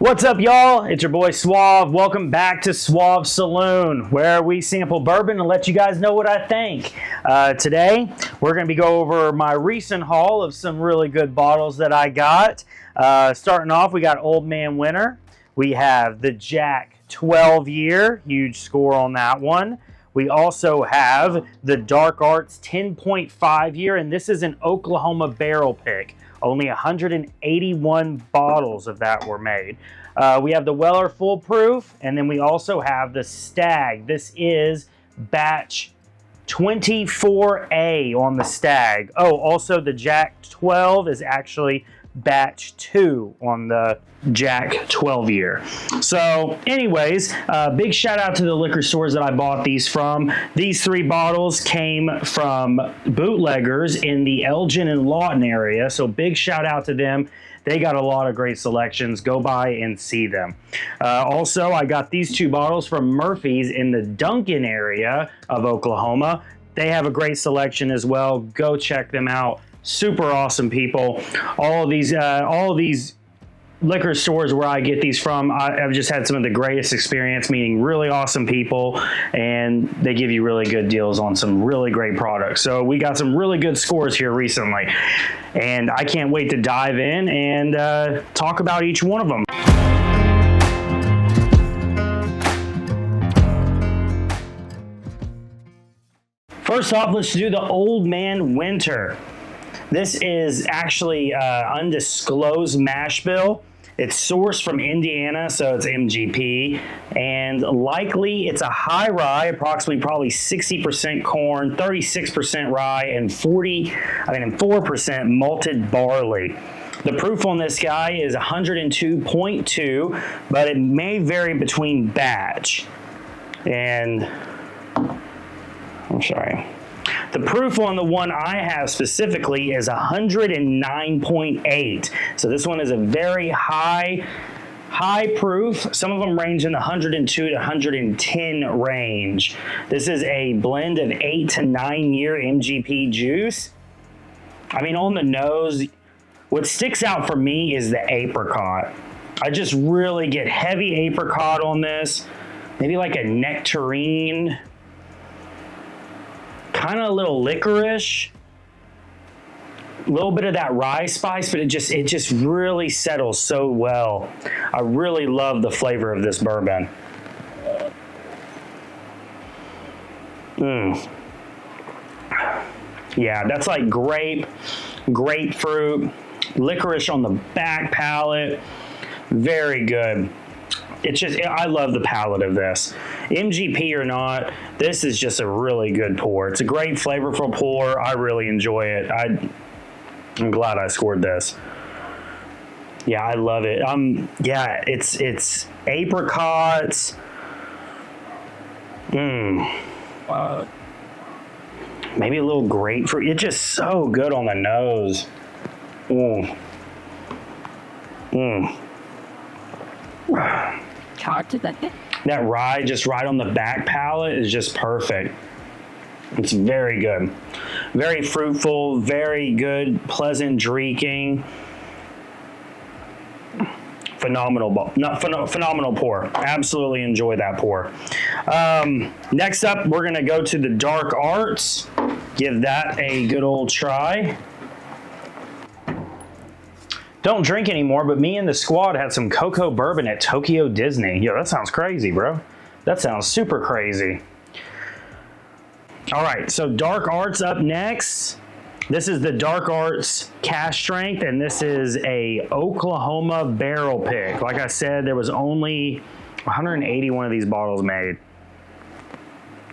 What's up, y'all? It's your boy Swav. Welcome back to Swav Saloon, where we sample bourbon and let you guys know what I think. Today, we're going to be go over my recent haul of some really good bottles that I got. Starting off, we got Old Man Winter. We have the Jack 12 year, huge score on that one. We also have the Dark Arts 10.5 year, and this is an Oklahoma barrel pick. Only 181 bottles of that were made. We have the Weller Fullproof, and then we also have the Stagg. This is batch 24A on the Stagg. Oh, also the Jack 12 is actually batch 2 on the Jack 12 year. So anyways, big shout out to the liquor stores that I bought these from. These 3 bottles came from bootleggers in the Elgin and Lawton area. So big shout out to them. They got a lot of great selections. Go by and see them. Also, I got these 2 bottles from Murphy's in the Duncan area of Oklahoma. They have a great selection as well. Go check them out. Super awesome people. All of these liquor stores where I get these from, I've just had some of the greatest experience meeting really awesome people, and they give you really good deals on some really great products. So we got some really good scores here recently, and I can't wait to dive in and talk about each one of them. First off, let's do the Old Man Winter. This is actually undisclosed mash bill. It's sourced from Indiana, so it's MGP, and likely it's a high rye, approximately probably 60% corn, 36% rye, and 4% malted barley. The proof on this guy is 102.2, but it may vary between batch. And I'm sorry. The proof on the one I have specifically is 109.8. So this one is a very high proof. Some of them range in the 102 to 110 range. This is a blend of 8 to 9 year MGP juice. I mean, on the nose, what sticks out for me is the apricot. I just really get heavy apricot on this. Maybe like a nectarine. Kind of a little licorice, a little bit of that rye spice, but it just really settles so well. I really love the flavor of this bourbon. Yeah, that's like grapefruit, licorice on the back palate. Very good. I love the palate of this. MGP or not, this is just a really good pour. It's a great flavorful pour. I really enjoy it. I'm glad I scored this. Yeah, I love it. Yeah, it's apricots. Maybe a little grapefruit. It's just so good on the nose. That rye just right on the back palate is just perfect. It's very good. Very fruitful, very good, pleasant drinking. Phenomenal pour. Absolutely enjoy that pour. Next up, we're going to go to the Dark Arts. Give that a good old try. Don't drink anymore, but me and the squad had some cocoa bourbon at Tokyo Disney. Yo, that sounds crazy, bro. That sounds super crazy. All right, so Dark Arts up next. This is the Dark Arts Cash Strength, and this is a Oklahoma barrel pick. Like I said, there was only 181 of these bottles made.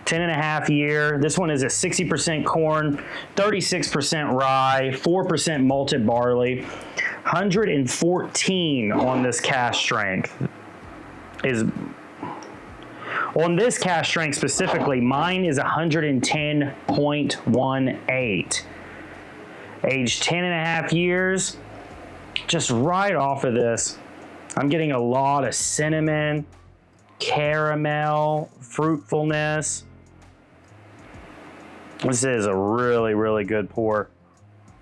10.5 year. This one is a 60% corn, 36% rye, 4% malted barley. 114 on this cash strength. On this cash strength specifically, mine is 110.18. Aged 10.5 years. Just right off of this, I'm getting a lot of cinnamon, caramel, fruitfulness. This is a really, really good pour.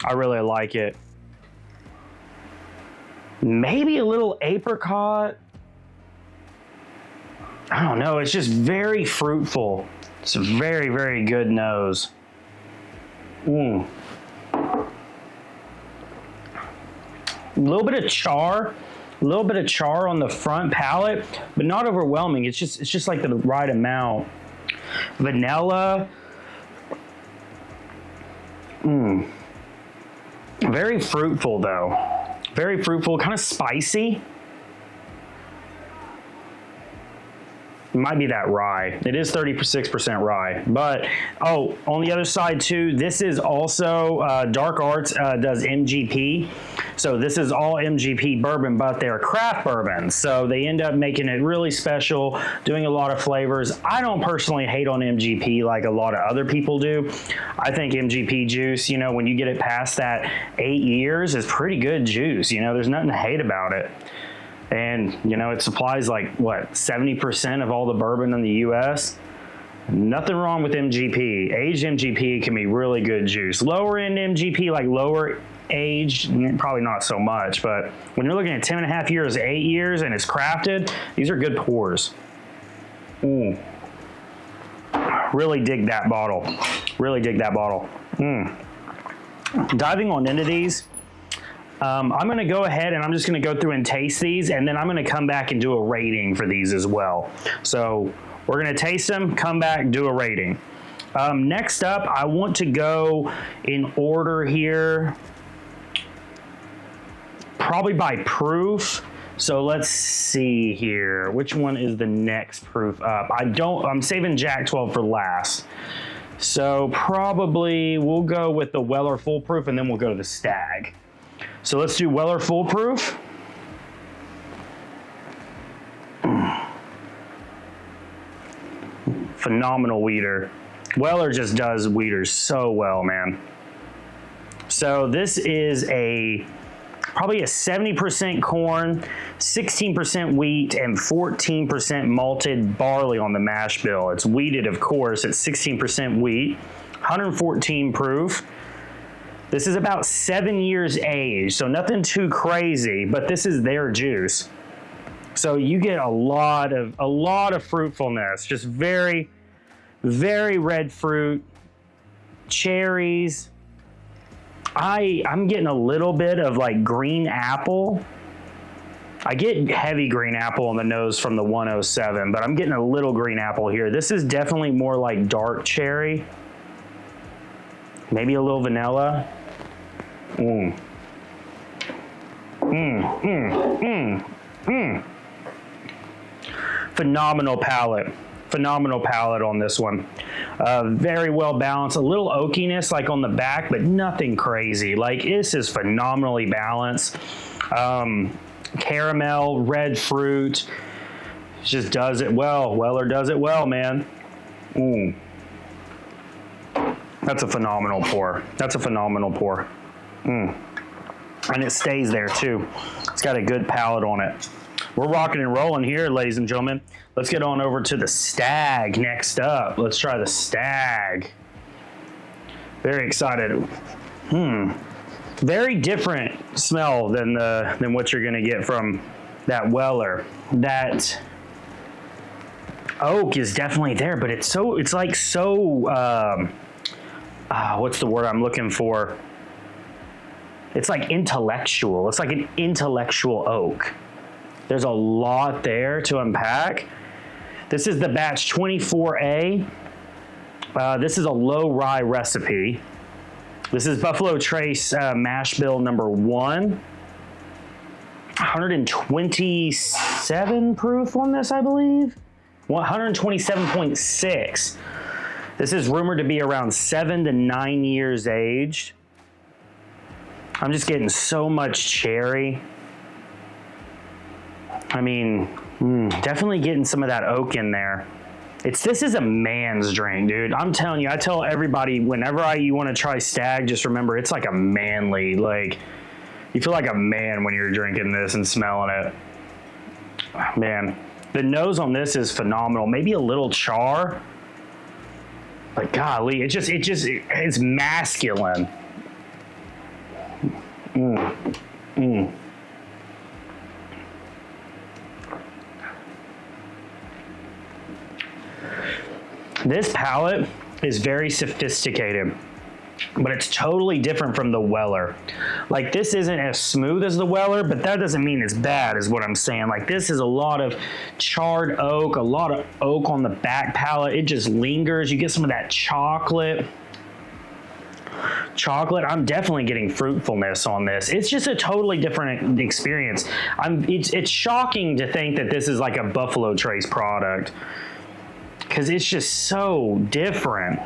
I really like it. maybe a little apricot. I don't know, it's just very fruitful. It's a very, very good nose. A little bit of char on the front palate, but not overwhelming. It's just like the right amount. Vanilla. Very fruitful though. Very fruitful, kind of spicy. It might be that rye. It is 36% rye. But, oh, on the other side too, this is also, Dark Arts does MGP. So this is all MGP bourbon, but they're craft bourbons. So they end up making it really special, doing a lot of flavors. I don't personally hate on MGP like a lot of other people do. I think MGP juice, you know, when you get it past that 8 years, is pretty good juice. You know, there's nothing to hate about it. And, you know, it supplies like, what, 70% of all the bourbon in the U.S.? Nothing wrong with MGP. Aged MGP can be really good juice. Lower end MGP, like lower aged, probably not so much. But when you're looking at 10.5 years, 8 years, and it's crafted, these are good pours. Ooh. Really dig that bottle. Really dig that bottle. Diving on into these. I'm going to go ahead and I'm just going to go through and taste these, and then I'm going to come back and do a rating for these as well. So we're going to taste them, come back, do a rating. Next up, I want to go in order here, probably by proof. So let's see here. Which one is the next proof up? I'm saving Jack 12 for last. So probably we'll go with the Weller Fullproof, and then we'll go to the Stagg. So let's do Weller Fullproof. Phenomenal weeder. Weller just does weeders so well, man. So this is probably a 70% corn, 16% wheat, and 14% malted barley on the mash bill. It's wheated, of course. It's 16% wheat, 114 proof. This is about 7 years aged, so nothing too crazy, but this is their juice. So you get a lot of fruitfulness, just very, very red fruit, cherries. I'm getting a little bit of like green apple. I get heavy green apple on the nose from the 107, but I'm getting a little green apple here. This is definitely more like dark cherry. Maybe a little vanilla. Phenomenal palate. Phenomenal palate on this one. Very well balanced. A little oakiness like on the back, but nothing crazy. Like, this is phenomenally balanced. Caramel, red fruit. Just does it well. Weller does it well, man. That's a phenomenal pour. That's a phenomenal pour. And it stays there too. It's got a good palate on it. We're rocking and rolling here, ladies and gentlemen. Let's get on over to the Stagg next up. Let's try the Stagg. Very excited. Very different smell than what you're gonna get from that Weller. That oak is definitely there, but it's like what's the word I'm looking for? It's like intellectual. It's like an intellectual oak. There's a lot there to unpack. This is the batch 24A. This is a low rye recipe. This is Buffalo Trace mash bill number 1. 127 proof on this, I believe. 127.6. This is rumored to be around 7 to 9 years aged. I'm just getting so much cherry. I mean, definitely getting some of that oak in there. This is a man's drink, dude. I'm telling you, I tell everybody, whenever you want to try Stagg, just remember, it's like a manly, like, you feel like a man when you're drinking this and smelling it. Man, the nose on this is phenomenal. Maybe a little char. But golly, it's masculine. This palate is very sophisticated, but it's totally different from the Weller. Like, this isn't as smooth as the Weller, but that doesn't mean it's bad, is what I'm saying. Like, this is a lot of charred oak, a lot of oak on the back palate. It just lingers. You get some of that chocolate. I'm definitely getting fruitfulness on this. It's just a totally different experience. It's shocking to think that this is like a Buffalo Trace product, because it's just so different.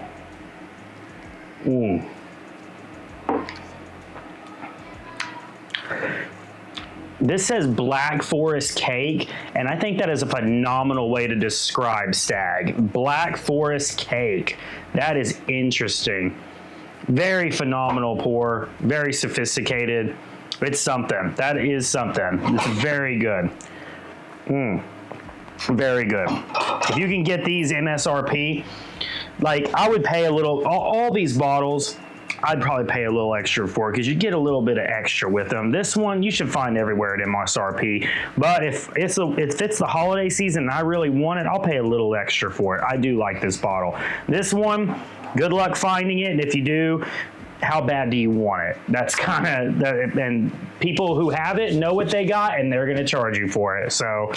This says Black Forest Cake, and I think that is a phenomenal way to describe Stagg. Black Forest Cake. That is interesting. Very phenomenal pour, very sophisticated. It's something. That is something. It's very good. Very good. If you can get these MSRP, like, I would pay a little, all these bottles, I'd probably pay a little extra for it, because you get a little bit of extra with them. This one you should find everywhere at MSRP, but if it's the holiday season and I really want it, I'll pay a little extra for it. I do like this bottle. This one, good luck finding it, and if you do, how bad do you want it? That's kind of, and people who have it know what they got, and they're going to charge you for it. So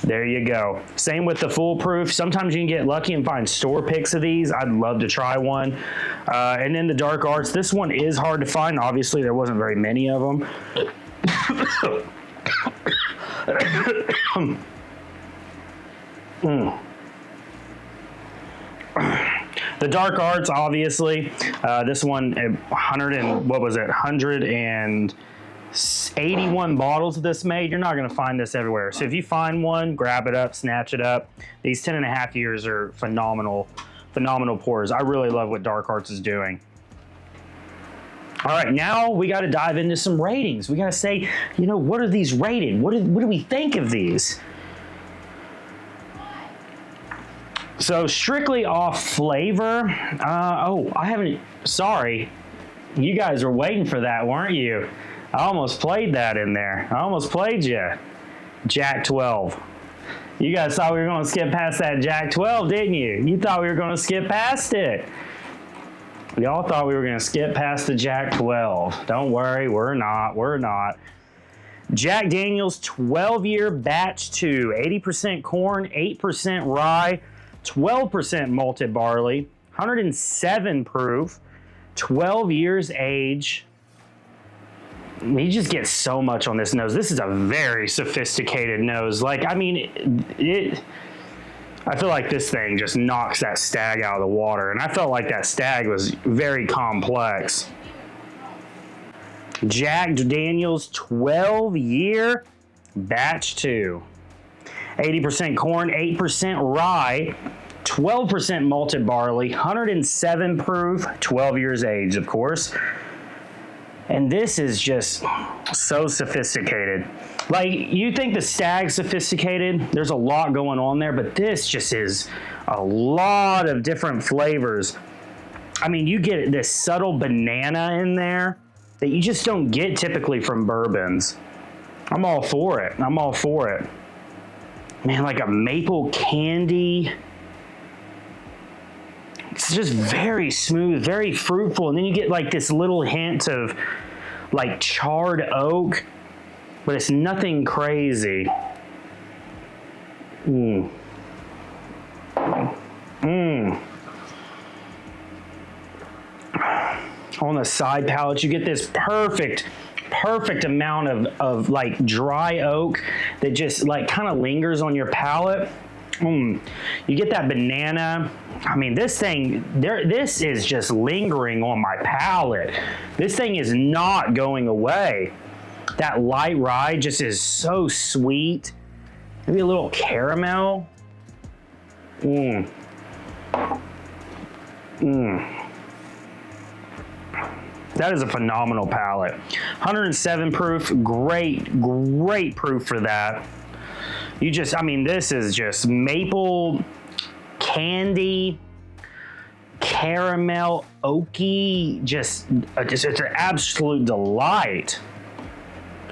there you go. Same with the Fullproof. Sometimes you can get lucky and find store picks of these. I'd love to try one. And then the Dark Arts. This one is hard to find. Obviously, there wasn't very many of them. The Dark Arts, obviously, this one, 181 bottles of this made. You're not going to find this everywhere. So if you find one, grab it up, snatch it up. These 10.5 years are phenomenal, phenomenal pours. I really love what Dark Arts is doing. All right, now we got to dive into some ratings. We got to say, you know, what are these rated? What do we think of these? So strictly off flavor, sorry. You guys were waiting for that, weren't you? I almost played that in there. I almost played you. Jack 12. You guys thought we were going to skip past that Jack 12, didn't you? You thought we were going to skip past it. Y'all thought we were going to skip past the Jack 12. Don't worry, we're not. Jack Daniel's 12-year batch 2, 80% corn, 8% rye, 12% malted barley, 107 proof, 12 years age. You just get so much on this nose. This is a very sophisticated nose. Like, I mean, I feel like this thing just knocks that Stagg out of the water. And I felt like that Stagg was very complex. Jack Daniel's 12-year batch 2. 80% corn, 8% rye, 12% malted barley, 107 proof, 12 years age, of course. And this is just so sophisticated. Like, you think the Stagg's sophisticated, there's a lot going on there, but this just is a lot of different flavors. I mean, you get this subtle banana in there that you just don't get typically from bourbons. I'm all for it. Man, like a maple candy. It's just very smooth, very fruitful. And then you get like this little hint of like charred oak, but it's nothing crazy. On the side palate, you get this perfect amount of like dry oak that just like kind of lingers on your palate. You get that banana. I mean, this is just lingering on my palate. This thing is not going away. That light rye just is so sweet. Maybe a little caramel. That is a phenomenal palate. 107 proof, great proof for that. I mean, this is just maple, candy, caramel, oaky, it's an absolute delight.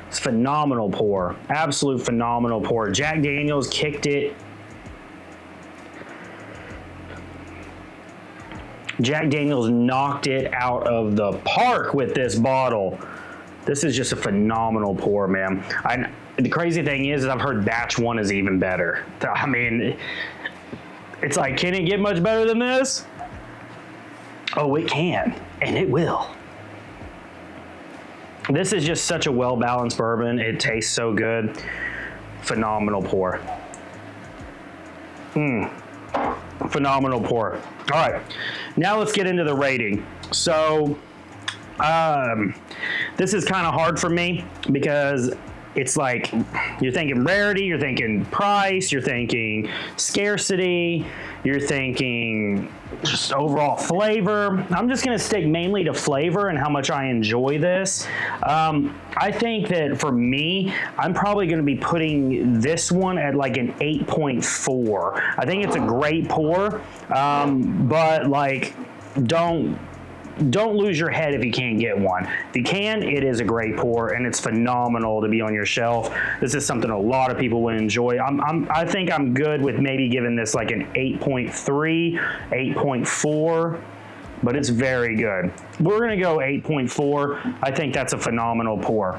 It's phenomenal pour, absolute phenomenal pour. Jack Daniel's kicked it. Jack Daniel's knocked it out of the park with this bottle. This is just a phenomenal pour, man. The crazy thing is I've heard batch 1 is even better. I mean, it's like, can it get much better than this? Oh, it can, and it will. This is just such a well-balanced bourbon. It tastes so good. Phenomenal pour. Phenomenal pour. All right, now let's get into the rating. So, this is kind of hard for me because it's like you're thinking rarity, you're thinking price, you're thinking scarcity, you're thinking just overall flavor. I'm just gonna stick mainly to flavor and how much I enjoy this. I think that for me, I'm probably gonna be putting this one at like an 8.4. I think it's a great pour, but like, don't lose your head if you can't get one. If you can, it is a great pour, and it's phenomenal to be on your shelf. This is something a lot of people would enjoy. I think I'm good with maybe giving this like an 8.3, 8.4, but it's very good. We're gonna go 8.4. I think that's a phenomenal pour.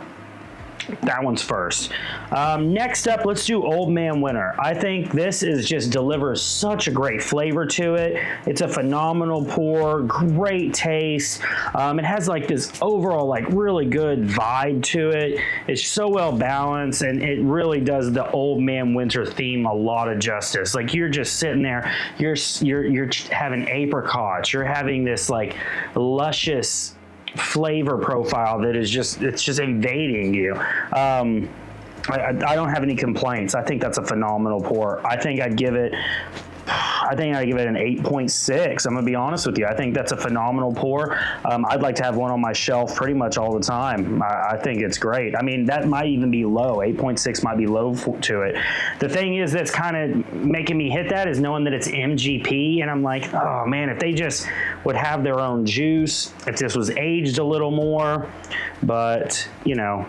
That one's first. Next up, let's do Old Man Winter. I think this is just delivers such a great flavor to it. It's a phenomenal pour, great taste. It has like this overall like really good vibe to it. It's so well balanced, and it really does the Old Man Winter theme a lot of justice. Like, you're just sitting there, you're having apricots, you're having this like luscious flavor profile that is just, it's just invading you. I don't have any complaints. I think that's a phenomenal pour. I think I'd give it an 8.6. I'm gonna be honest with you. I think that's a phenomenal pour. I'd like to have one on my shelf pretty much all the time. I think it's great. I mean, that might even be low. 8.6 might be low to it. The thing is that's kind of making me hit that is knowing that it's MGP, and I'm like, oh man, if they just would have their own juice, if this was aged a little more. But, you know,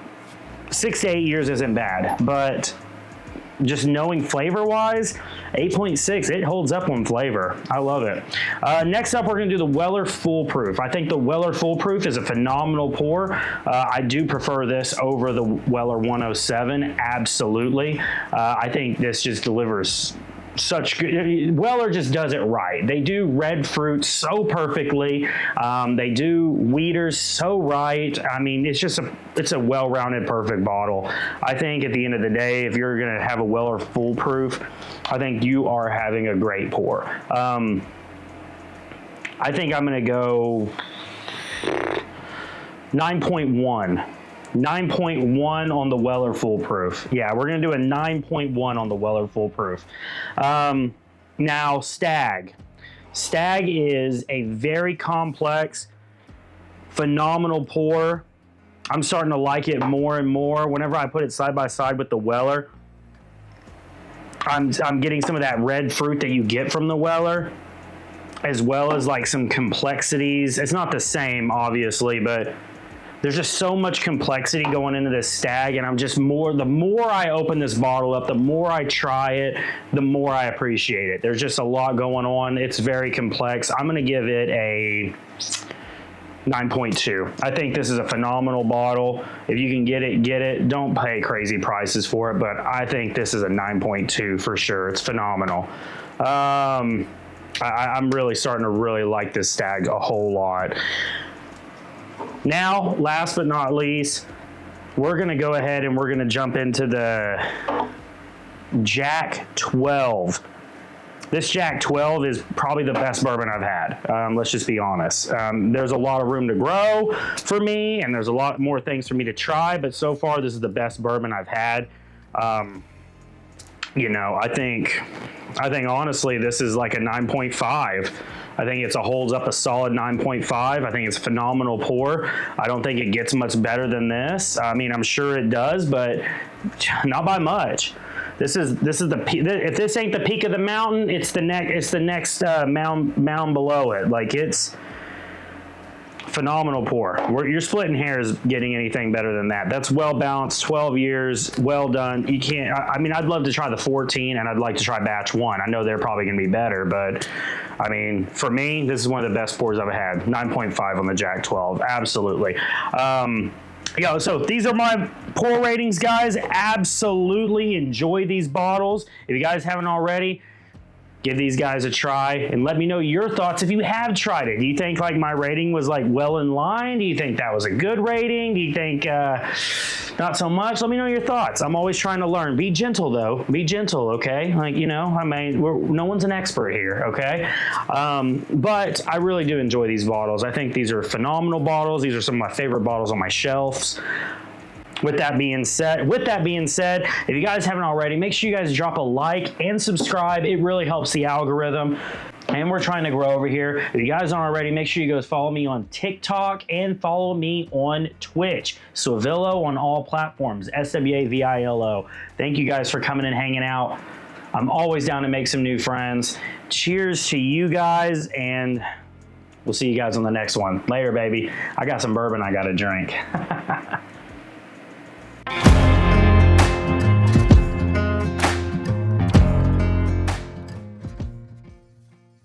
6 to 8 years isn't bad, but just knowing flavor-wise, 8.6, it holds up on flavor. I love it. Next up, we're going to do the Weller Fullproof. I think the Weller Fullproof is a phenomenal pour. I do prefer this over the Weller 107, absolutely. I think this just delivers such good. Weller just does it right. They do red fruit so perfectly. They do wheaters so right. I mean, it's a well-rounded, perfect bottle. I think at the end of the day, if you're gonna have a Weller Fullproof, I think you are having a great pour. I think I'm gonna go 9.1. 9.1 on the Weller Fullproof. Yeah, we're going to do a 9.1 on the Weller Fullproof. Now, Stagg. Stagg is a very complex, phenomenal pour. I'm starting to like it more and more. Whenever I put it side by side with the Weller, I'm getting some of that red fruit that you get from the Weller, as well as like some complexities. It's not the same, obviously, but there's just so much complexity going into this Stagg, and I'm just the more I open this bottle up, the more I try it, the more I appreciate it. There's just a lot going on. It's very complex. I'm gonna give it a 9.2. I think this is a phenomenal bottle. If you can get it, get it. Don't pay crazy prices for it, but I think this is a 9.2 for sure. It's phenomenal. I'm really starting to really like this Stagg a whole lot. Now, last but not least, we're going to go ahead and we're going to jump into the Jack 12. This Jack 12 is probably the best bourbon I've had. Let's just be honest. There's a lot of room to grow for me, and there's a lot more things for me to try, but so far this is the best bourbon I've had. You know, I think honestly this is like a 9.5. I think it holds up a solid 9.5. I think it's a phenomenal pour. I don't think it gets much better than this. I mean, I'm sure it does, but not by much. This is the if this ain't the peak of the mountain, it's the next mound below it. Like, it's phenomenal pour. You're splitting hairs getting anything better than that. That's well balanced, 12 years, well done. You can't, I mean, I'd love to try the 14 and I'd like to try batch 1. I know they're probably gonna be better, but I mean, for me, this is one of the best pours I've had. 9.5 on the Jack 12, absolutely. So these are my pour ratings, guys. Absolutely enjoy these bottles. If you guys haven't already, give these guys a try and let me know your thoughts if you have tried it. Do you think like my rating was like well in line? Do you think that was a good rating? Do you think not so much? Let me know your thoughts. I'm always trying to learn. Be gentle though. Be gentle, okay? Like, you know, I mean, no one's an expert here, okay? But I really do enjoy these bottles. I think these are phenomenal bottles. These are some of my favorite bottles on my shelves. With that being said, if you guys haven't already, make sure you guys drop a like and subscribe. It really helps the algorithm. And we're trying to grow over here. If you guys aren't already, make sure you guys follow me on TikTok and follow me on Twitch. Swavilo on all platforms, SWAVILO. Thank you guys for coming and hanging out. I'm always down to make some new friends. Cheers to you guys, and we'll see you guys on the next one. Later, baby. I got some bourbon I got to drink.